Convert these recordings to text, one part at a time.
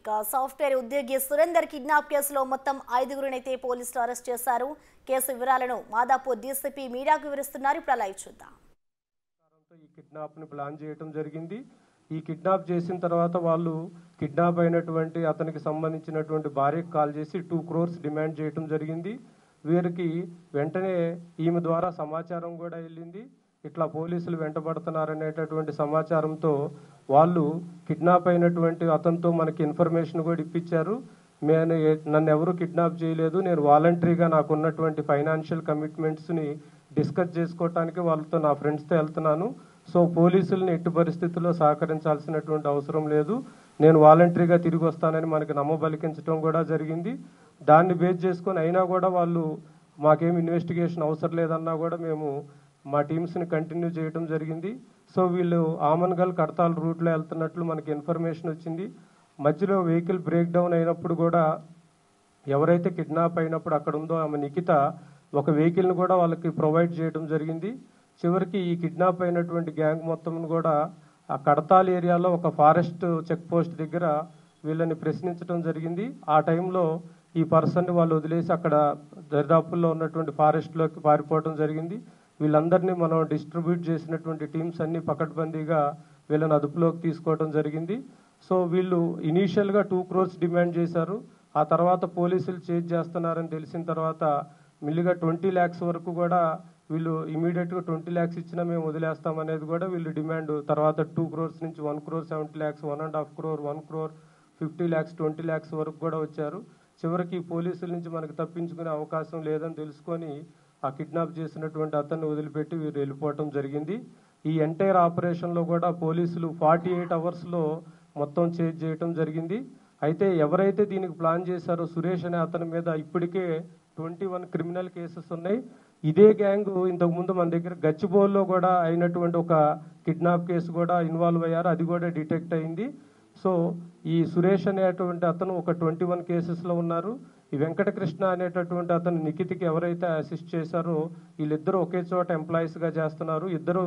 ఇక సాఫ్ట్వేర్ ఉద్యోగి సురేందర్ కిడ్నాప్ కేసులో మొత్తం 5గురినైతే పోలీసులు అరెస్ట్ చేశారు. కేసు వివరాలను మాదాపూర్ డీసీపీ మీడియాకు వివరిస్తున్నారు. ఇప్పుడు లైవ్ చూద్దాం. ఈ కిడ్నాప్ ని ప్లాన్ చేయడం జరిగింది. ఈ కిడ్నాప్ చేసిన తర్వాత వాళ్ళు కిడ్నాప్ అయినటువంటి అతనికి సంబంధించినటువంటి భార్యకు కాల్ చేసి 2 crores డిమాండ్ చేయడం జరిగింది. వీరికి వెంటనే ఈమె ద్వారా సమాచారం కూడా వెళ్ళింది. ఇట్లా పోలీసులు వెంటబడుతున్నారనేటటువంటి సమాచారంతో వాళ్ళు కిడ్నాప్ అయినటువంటి అతనితో మనకి ఇన్ఫర్మేషన్ కూడా ఇప్పించారు. నన్ను ఎవరు కిడ్నాప్ చేయలేదు, నేను వాలంటరీగా నాకున్నటువంటి ఫైనాన్షియల్ కమిట్మెంట్స్ని డిస్కస్ చేసుకోవటానికి వాళ్ళతో నా ఫ్రెండ్స్తో వెళ్తున్నాను. సో పోలీసుల్ని ఎట్టి పరిస్థితుల్లో సహకరించాల్సినటువంటి అవసరం లేదు, నేను వాలంటరీగా తిరిగి వస్తానని మనకి నమ్మబలికించడం కూడా జరిగింది. దాన్ని బేస్ చేసుకొని అయినా కూడా వాళ్ళు మాకేం ఇన్వెస్టిగేషన్ అవసరం లేదన్నా కూడా మేము మా టీమ్స్ని కంటిన్యూ చేయడం జరిగింది. సో వీళ్ళు ఆమన్గల్ కడతాల్ రూట్లో వెళ్తున్నట్లు మనకి ఇన్ఫర్మేషన్ వచ్చింది. మధ్యలో వెహికల్ బ్రేక్ డౌన్ అయినప్పుడు కూడా ఎవరైతే కిడ్నాప్ అయినప్పుడు అక్కడ ఉందో ఆమె నిఖిత ఒక వెహికల్ని కూడా వాళ్ళకి ప్రొవైడ్ చేయడం జరిగింది. చివరికి ఈ కిడ్నాప్ అయినటువంటి గ్యాంగ్ మొత్తం కూడా ఆ కడతాల్ ఏరియాలో ఒక ఫారెస్ట్ చెక్ పోస్ట్ దగ్గర వీళ్ళని ప్రశ్నించడం జరిగింది. ఆ టైంలో ఈ పర్సన్ని వాళ్ళు వదిలేసి అక్కడ దరిదాపుల్లో ఉన్నటువంటి ఫారెస్ట్లోకి పారిపోవడం జరిగింది. వీళ్ళందరినీ మనం డిస్ట్రిబ్యూట్ చేసినటువంటి టీమ్స్ అన్ని పకడ్బందీగా వీళ్ళని అదుపులోకి తీసుకోవడం జరిగింది. సో వీళ్ళు ఇనీషియల్గా 2 crores డిమాండ్ చేశారు. ఆ తర్వాత పోలీసులు చేజ్ చేస్తున్నారని తెలిసిన తర్వాత మిల్లిగా 20 lakhs వరకు కూడా వీళ్ళు ఇమీడియట్గా 20 lakhs ఇచ్చినా మేము వదిలేస్తామనేది కూడా వీళ్ళు డిమాండ్. తర్వాత 2 crores నుంచి 1 crore 70 lakhs, 1.5 crore, 1 crore 50 lakhs, 20 lakhs వరకు కూడా వచ్చారు. చివరికి పోలీసుల నుంచి మనకు తప్పించుకునే అవకాశం లేదని తెలుసుకొని ఆ కిడ్నాప్ చేసినటువంటి అతన్ని వదిలిపెట్టి వీరు వెళ్ళిపోవటం జరిగింది. ఈ ఎంటైర్ ఆపరేషన్లో కూడా పోలీసులు 48 hours మొత్తం చేజ్ చేయటం జరిగింది. అయితే ఎవరైతే దీనికి ప్లాన్ చేశారో సురేష్ అనే అతని మీద ఇప్పటికే 21 క్రిమినల్ కేసెస్ ఉన్నాయి. ఇదే గ్యాంగ్ ఇంతకుముందు మన దగ్గర గచ్చిబౌల్లో కూడా అయినటువంటి ఒక కిడ్నాప్ కేసు కూడా ఇన్వాల్వ్ అయ్యారు, అది కూడా డిటెక్ట్ అయింది. సో ఈ సురేష్ అనేటువంటి అతను ఒక 21 కేసెస్లో ఉన్నారు. ఈ వెంకటకృష్ణ అనేటటువంటి అతను నిఖితకి ఎవరైతే అసిస్ట్ చేశారో వీళ్ళిద్దరూ ఒకే చోట ఎంప్లాయీస్గా చేస్తున్నారు. ఇద్దరు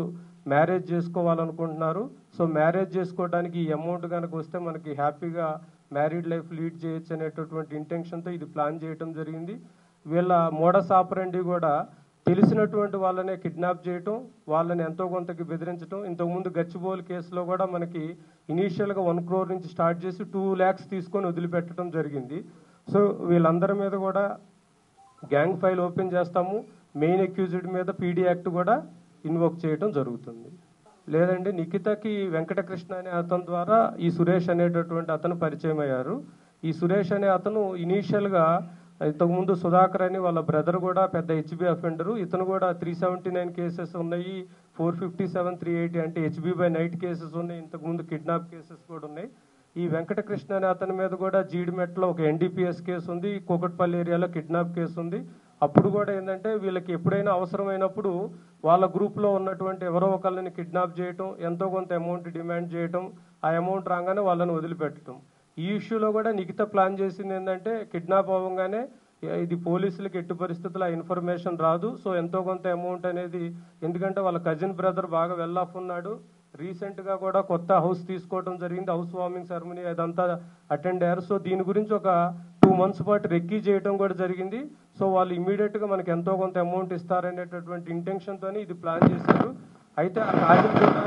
మ్యారేజ్ చేసుకోవాలనుకుంటున్నారు. సో మ్యారేజ్ చేసుకోవడానికి ఈ అమౌంట్ కనుక వస్తే మనకి హ్యాపీగా మ్యారీడ్ లైఫ్ లీడ్ చేయొచ్చు అనేటటువంటి ఇంటెన్షన్తో ఇది ప్లాన్ చేయడం జరిగింది. వీళ్ళ మోడస్ ఆపరెండి కూడా తెలిసినటువంటి వాళ్ళనే కిడ్నాప్ చేయటం, వాళ్ళని ఎంతో కొంతకి బెదిరించడం. ఇంతకుముందు గచ్చిబౌలి కేసులో కూడా మనకి ఇనీషియల్గా 1 crore నుంచి స్టార్ట్ చేసి 2 lakhs తీసుకొని వదిలిపెట్టడం జరిగింది. సో వీళ్ళందరి మీద కూడా గ్యాంగ్ ఫైల్ ఓపెన్ చేస్తాము. మెయిన్ అక్యూజ్డ్ మీద పీడీ యాక్ట్ కూడా ఇన్వోక్ చేయడం జరుగుతుంది. లేదండి, నిఖితకి వెంకటకృష్ణ అనే అతని ద్వారా ఈ సురేష్ అనేటటువంటి అతను పరిచయం అయ్యారు. ఈ సురేష్ అనే అతను ఇనీషియల్గా ఇంతకుముందు సుధాకర్ అని వాళ్ళ బ్రదర్ కూడా పెద్ద హెచ్బి అఫెండరు. ఇతను కూడా 379 కేసెస్ ఉన్నాయి, 457, 380 అంటే హెచ్బి బై నైట్ కేసెస్ ఉన్నాయి. ఇంతకుముందు కిడ్నాప్ కేసెస్ కూడా ఉన్నాయి. ఈ వెంకటకృష్ణ అనే అతని మీద కూడా జీడిమెట్లో ఒక ఎన్డీపీఎస్ కేసు ఉంది, కూకట్పల్లి ఏరియాలో కిడ్నాప్ కేసు ఉంది. అప్పుడు కూడా ఏంటంటే వీళ్ళకి ఎప్పుడైనా అవసరమైనప్పుడు వాళ్ళ గ్రూప్లో ఉన్నటువంటి ఎవరో ఒకళ్ళని కిడ్నాప్ చేయటం, ఎంతో కొంత అమౌంట్ డిమాండ్ చేయటం, ఆ అమౌంట్ రాగానే వాళ్ళని వదిలిపెట్టడం. ఈ ఇష్యూలో కూడా నిఖిత ప్లాన్ చేసింది ఏంటంటే కిడ్నాప్ అవ్వగానే ఇది పోలీసులకు ఎట్టి పరిస్థితుల్లో ఆ ఇన్ఫర్మేషన్ రాదు. సో ఎంతో కొంత అమౌంట్ అనేది, ఎందుకంటే వాళ్ళ కజిన్ బ్రదర్ బాగా వెల్ ఆఫ్ ఉన్నాడు, రీసెంట్గా కూడా కొత్త హౌస్ తీసుకోవడం జరిగింది, హౌస్ వార్మింగ్ సెరమనీ అదంతా అటెండ్ అయ్యారు. సో దీని గురించి ఒక 2 months పాటు రెక్కీ చేయడం కూడా జరిగింది. సో వాళ్ళు ఇమీడియట్గా మనకి ఎంతో కొంత అమౌంట్ ఇస్తారనేటటువంటి ఇంటెన్షన్తో ఇది ప్లాన్ చేశారు. అయితే ఆ కార్యం కూడా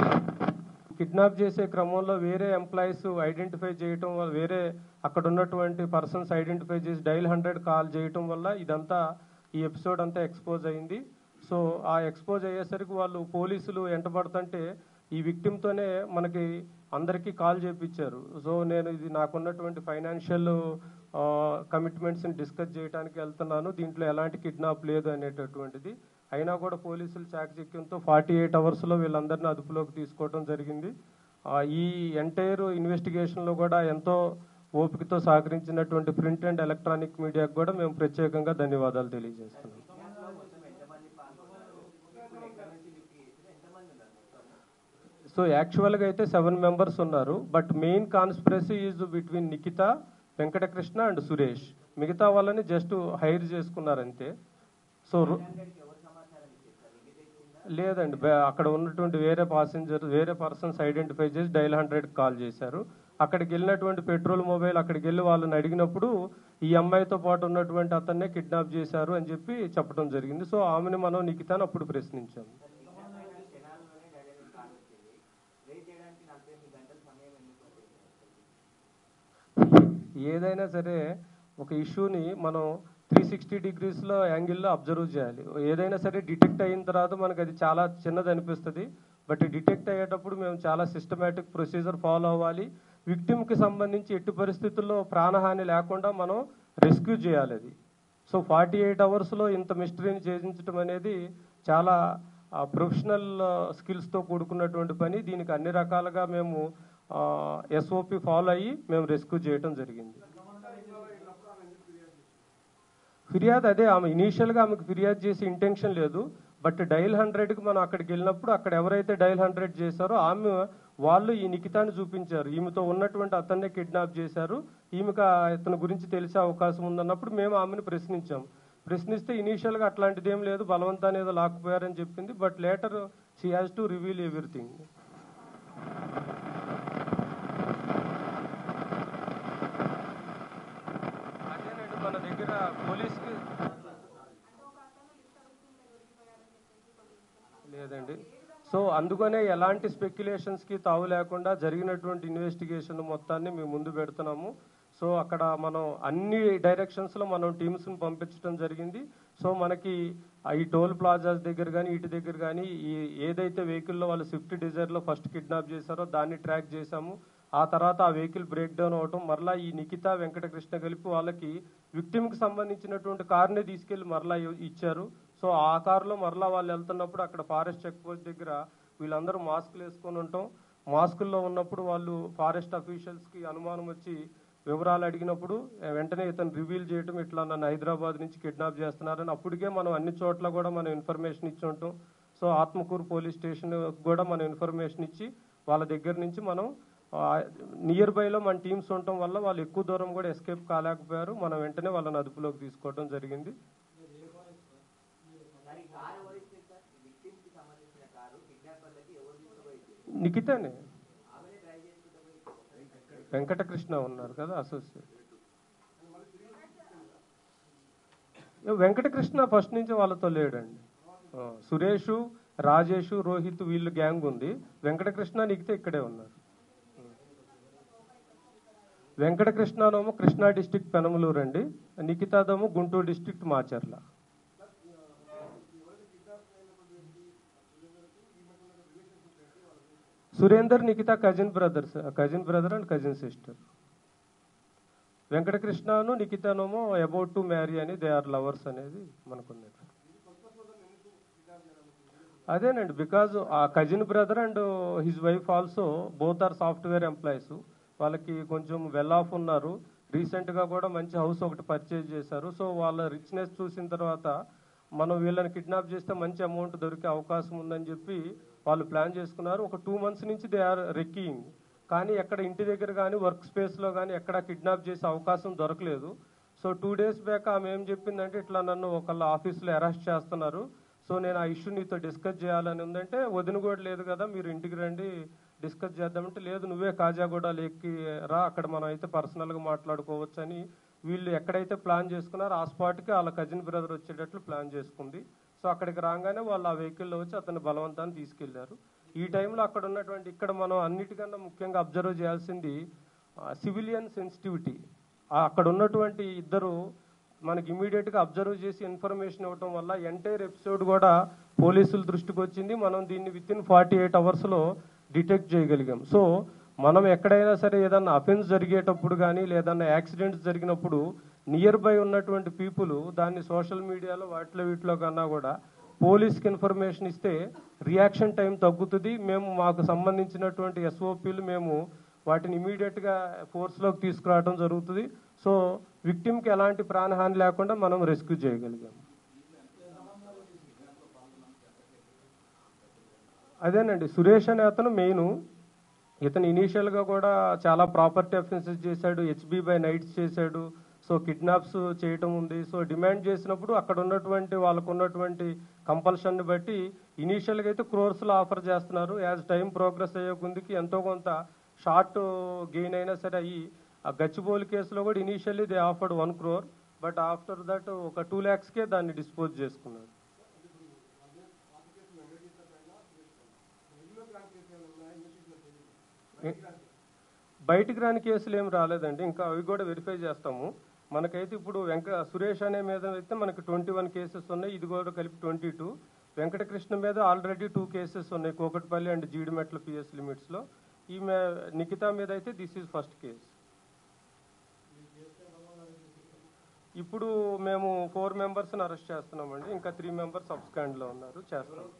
కిడ్నాప్ చేసే క్రమంలో వేరే ఎంప్లాయీస్ ఐడెంటిఫై చేయటం వల్ల, వేరే అక్కడ ఉన్నటువంటి పర్సన్స్ ఐడెంటిఫై చేసి డైల్ 100 కాల్ చేయటం వల్ల ఇదంతా ఈ ఎపిసోడ్ అంతా ఎక్స్పోజ్ అయింది. సో ఆ ఎక్స్పోజ్ అయ్యేసరికి వాళ్ళు పోలీసులు ఎంటబడుతుంటే ఈ విక్టిమ్తోనే మనకి అందరికీ కాల్ చేయించారు. సో నేను ఇది నాకున్నటువంటి ఫైనాన్షియల్ కమిట్మెంట్స్ని డిస్కస్ చేయడానికి వెళ్తున్నాను, దీంట్లో ఎలాంటి కిడ్నాప్ లేదు అనేటటువంటిది. అయినా కూడా పోలీసులు చాకచక్యంతో 48 hours వీళ్ళందరినీ అదుపులోకి తీసుకోవడం జరిగింది. ఈ ఎంటైర్ ఇన్వెస్టిగేషన్లో కూడా ఎంతో ఓపికతో సహకరించినటువంటి ప్రింట్ అండ్ ఎలక్ట్రానిక్ మీడియాకు కూడా మేము ప్రత్యేకంగా ధన్యవాదాలు తెలియజేస్తున్నాం. సో యాక్చువల్గా అయితే 7 members ఉన్నారు, but main conspiracy is between Nikhita, Venkatakrishna and Suresh. మిగతా వాళ్ళని జస్ట్ హైర్ చేసుకున్నారంతే. సో లేదండి, అక్కడ ఉన్నటువంటి వేరే పర్సన్స్ ఐడెంటిఫై చేసి డైల్ 100 కాల్ చేశారు. అక్కడికి వెళ్ళినటువంటి పెట్రోల్ మొబైల్ అక్కడికి వెళ్ళి వాళ్ళని అడిగినప్పుడు ఈ అమ్మాయితో పాటు ఉన్నటువంటి అతన్నే కిడ్నాప్ చేశారు అని చెప్పి చెప్పడం జరిగింది. సో ఆమెను మనం నిఖితాను అప్పుడు ప్రశ్నించాము. ఏదైనా సరే ఒక ఇష్యూని మనం 360 డిగ్రీస్లో యాంగిల్లో అబ్జర్వ్ చేయాలి. ఏదైనా సరే డిటెక్ట్ అయిన తర్వాత మనకు అది చాలా చిన్నది అనిపిస్తుంది. బట్ డిటెక్ట్ అయ్యేటప్పుడు మేము చాలా సిస్టమేటిక్ ప్రొసీజర్ ఫాలో అవ్వాలి. విక్టిమ్కి సంబంధించి ఎట్టి పరిస్థితుల్లో ప్రాణహాని లేకుండా మనం రెస్క్యూ చేయాలి అది. సో 48 అవర్స్లో ఇంత మిస్టరీని ఛేదించడం అనేది చాలా ప్రొఫెషనల్ స్కిల్స్తో కూడుకున్నటువంటి పని. దీనికి అన్ని రకాలుగా మేము SOP ఫాలో అయ్యి మేము రెస్క్యూ చేయడం జరిగింది. ఫిర్యాదు అదే, ఆమె ఇనీషియల్గా ఆమెకు ఫిర్యాదు చేసే ఇంటెన్షన్ లేదు. బట్ డైల్ 100కి మనం అక్కడికి వెళ్ళినప్పుడు అక్కడ ఎవరైతే డైల్ 100 చేశారో వాళ్ళు ఈ నిఖితాన్ని చూపించారు. ఈమెతో ఉన్నటువంటి అతన్నే కిడ్నాప్ చేశారు, ఈమెకు ఇతని గురించి తెలిసే అవకాశం ఉందన్నప్పుడు మేము ఆమెను ప్రశ్నిస్తే ఇనీషియల్గా అట్లాంటిది ఏం లేదు, బలవంతాన్ని ఏదో లాక్కుపోయారని చెప్పింది. But later she has to reveal everything. అదేనండి మన దగ్గర పోలీస్కి లేదండి. సో అందుకనే ఎలాంటి స్పెక్యులేషన్స్కి తావు లేకుండా జరిగినటువంటి ఇన్వెస్టిగేషన్ మొత్తాన్ని మేము ముందు పెడుతున్నాము. సో అక్కడ మనం అన్ని డైరెక్షన్స్లో మనం టీమ్స్ని పంపించడం జరిగింది. సో మనకి ఈ టోల్ ప్లాజాస్ దగ్గర కానీ ఇటు దగ్గర కానీ ఏదైతే వెహికల్లో వాళ్ళు స్విఫ్ట్ డిజైర్లో ఫస్ట్ కిడ్నాప్ చేశారో దాన్ని ట్రాక్ చేశాము. ఆ తర్వాత ఆ వెహికల్ బ్రేక్ డౌన్ అవటం, మరలా ఈ నిఖిత వెంకటకృష్ణ కలిపి వాళ్ళకి విక్టిమ్కి సంబంధించినటువంటి కార్ని తీసుకెళ్లి మరలా ఇచ్చారు. సో ఆ కారులో మరలా వాళ్ళు వెళ్తున్నప్పుడు అక్కడ ఫారెస్ట్ చెక్ పోస్ట్ దగ్గర వీళ్ళందరూ మాస్కులు వేసుకొని ఉంటాం. మాస్కుల్లో ఉన్నప్పుడు వాళ్ళు ఫారెస్ట్ అఫీషియల్స్కి అనుమానం వచ్చి వివరాలు అడిగినప్పుడు వెంటనే ఇతను రివీల్ చేయటం, ఇట్లా నన్ను హైదరాబాద్ నుంచి కిడ్నాప్ చేస్తున్నారని అప్పటికే మనం అన్ని చోట్ల కూడా మనం ఇన్ఫర్మేషన్ ఇచ్చి ఉంటాం. సో ఆత్మకూరు పోలీస్ స్టేషన్ కూడా మనం ఇన్ఫర్మేషన్ ఇచ్చి వాళ్ళ దగ్గర నుంచి మనం నియర్ బైలో మన టీమ్స్ ఉండటం వల్ల వాళ్ళు ఎక్కువ దూరం కూడా ఎస్కేప్ కాలేకపోయారు. మనం వెంటనే వాళ్ళని అదుపులోకి తీసుకోవడం జరిగింది. నిఖితనే, వెంకటకృష్ణ ఉన్నారు కదా అసోసియేట్. వెంకటకృష్ణ ఫస్ట్ నుంచి వాళ్ళతో లేడండి. సురేష్, రాజేష్, రోహిత్ వీళ్ళు గ్యాంగ్ ఉంది. వెంకటకృష్ణ నిఖిత ఇక్కడే ఉన్నారు. వెంకటకృష్ణనేమో కృష్ణా డిస్టిక్ పెనమలూరు అండి, నిఖితాదేమో Guntur district Macherla. Surender Nikhita cousin brother and cousin sister. వెంకటకృష్ణను నిఖితనేమో అబౌట్ టు మ్యారీ అని, దే ఆర్ లవర్స్ అనేది మనకున్నది. అదేనండి, బికాజ్ ఆ cousin brother and his wife also both are software employees. వాళ్ళకి కొంచెం వెల్ ఆఫ్ ఉన్నారు. రీసెంట్గా కూడా మంచి హౌస్ ఒకటి పర్చేజ్ చేశారు. సో వాళ్ళ రిచ్నెస్ చూసిన తర్వాత మనం వీళ్ళని కిడ్నాప్ చేస్తే మంచి అమౌంట్ దొరికే అవకాశం ఉందని చెప్పి వాళ్ళు ప్లాన్ చేసుకున్నారు. ఒక 2 months నుంచి దే ఆర్ రెక్కీయింగ్. కానీ ఎక్కడ ఇంటి దగ్గర కానీ వర్క్ స్పేస్లో కానీ ఎక్కడ కిడ్నాప్ చేసే అవకాశం దొరకలేదు. సో 2 days బ్యాక్ ఆమె ఏం చెప్పిందంటే, ఇట్లా నన్ను ఒకళ్ళ ఆఫీస్లో అరెస్ట్ చేస్తున్నారు, సో నేను ఆ ఇష్యూ నీతో డిస్కస్ చేయాలని ఉందంటే, వదిన కూడా లేదు కదా మీరు ఇంటికి రండి డిస్కస్ చేద్దామంటే, లేదు నువ్వే కాజాగూడ లేక్కి రా, అక్కడ మనం అయితే పర్సనల్గా మాట్లాడుకోవచ్చు అని వీళ్ళు ఎక్కడైతే ప్లాన్ చేసుకున్నారో ఆ స్పాట్కి వాళ్ళ కజిన్ బ్రదర్ వచ్చేటట్లు ప్లాన్ చేసుకుంది. సో అక్కడికి రాగానే వాళ్ళు ఆ వెహికల్లో వచ్చి అతన్ని బలవంతాన్ని తీసుకెళ్లారు. ఈ టైంలో అక్కడ ఉన్నటువంటి, ఇక్కడ మనం అన్నిటికన్నా ముఖ్యంగా అబ్జర్వ్ చేయాల్సింది సివిలియన్ సెన్సిటివిటీ. అక్కడ ఉన్నటువంటి ఇద్దరు మనకి ఇమీడియట్గా అబ్జర్వ్ చేసి ఇన్ఫర్మేషన్ ఇవ్వటం వల్ల ఎంటైర్ ఎపిసోడ్ కూడా పోలీసుల దృష్టికి వచ్చింది. మనం దీన్ని వితిన్ 48 అవర్స్లో డిటెక్ట్ చేయగలిగాం. సో మనం ఎక్కడైనా సరే ఏదన్నా అఫెన్స్ జరిగేటప్పుడు కానీ లేదన్నా యాక్సిడెంట్స్ జరిగినప్పుడు నియర్ బై ఉన్నటువంటి పీపుల్ దాన్ని సోషల్ మీడియాలో వీటిలో కన్నా కూడా పోలీస్కి ఇన్ఫర్మేషన్ ఇస్తే రియాక్షన్ టైం తగ్గుతుంది. మేము మాకు సంబంధించినటువంటి SOPలు మేము వాటిని ఇమీడియట్గా ఫోర్స్లోకి తీసుకురావడం జరుగుతుంది. సో విక్టిమ్కి ఎలాంటి ప్రాణహాని లేకుండా మనం రెస్క్యూ చేయగలిగాం. అదేనండి, సురేష్ అనే అతను మెయిన్. ఇతను ఇనీషియల్గా కూడా చాలా ప్రాపర్టీ అఫెన్సెస్ చేశాడు, HB by nights చేశాడు. సో కిడ్నాప్స్ చేయటం ఉంది. సో డిమాండ్ చేసినప్పుడు అక్కడ ఉన్నటువంటి వాళ్ళకు ఉన్నటువంటి కంపల్షన్ని బట్టి ఇనీషియల్గా అయితే క్రోర్స్లో ఆఫర్ చేస్తున్నారు. యాజ్ టైం ప్రోగ్రెస్ అయ్యే కొద్దికి ఎంతో కొంత షార్ట్ గెయిన్ అయినా సరే అయ్యి ఆ గచ్చిబౌలి కేసులో కూడా initially they offered 1 crore, but after that ఒక 2 lakhsకే దాన్ని డిస్పోజ్ చేసుకున్నారు. బయటికి రాని కేసులు ఏం రాలేదండి, ఇంకా అవి కూడా వెరిఫై చేస్తాము. మనకైతే ఇప్పుడు సురేష్ అనే మీద అయితే మనకి 21 కేసెస్ ఉన్నాయి, ఇది కూడా కలిపి 22. వెంకటకృష్ణ మీద ఆల్రెడీ 2 కేసెస్ ఉన్నాయి, కోకట్పల్లి అండ్ జీడిమెట్ల పిఎస్ లిమిట్స్లో. ఈమె నిఖిత మీద అయితే దిస్ ఈజ్ ఫస్ట్ కేసు. ఇప్పుడు మేము 4 members అరెస్ట్ చేస్తున్నామండి, ఇంకా 3 members సబ్స్కాండ్లో ఉన్నారు, చేస్తాం.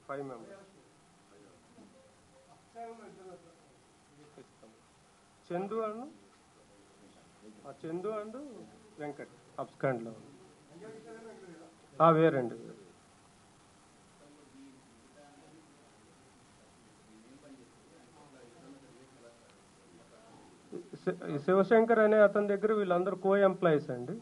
5 members. చందు అండ్ వెంకట్ సబ్స్కాండ్లో వేరండి. శివశంకర్ అనే అతని దగ్గర వీళ్ళందరూ కో ఎంప్లాయీస్ అండి.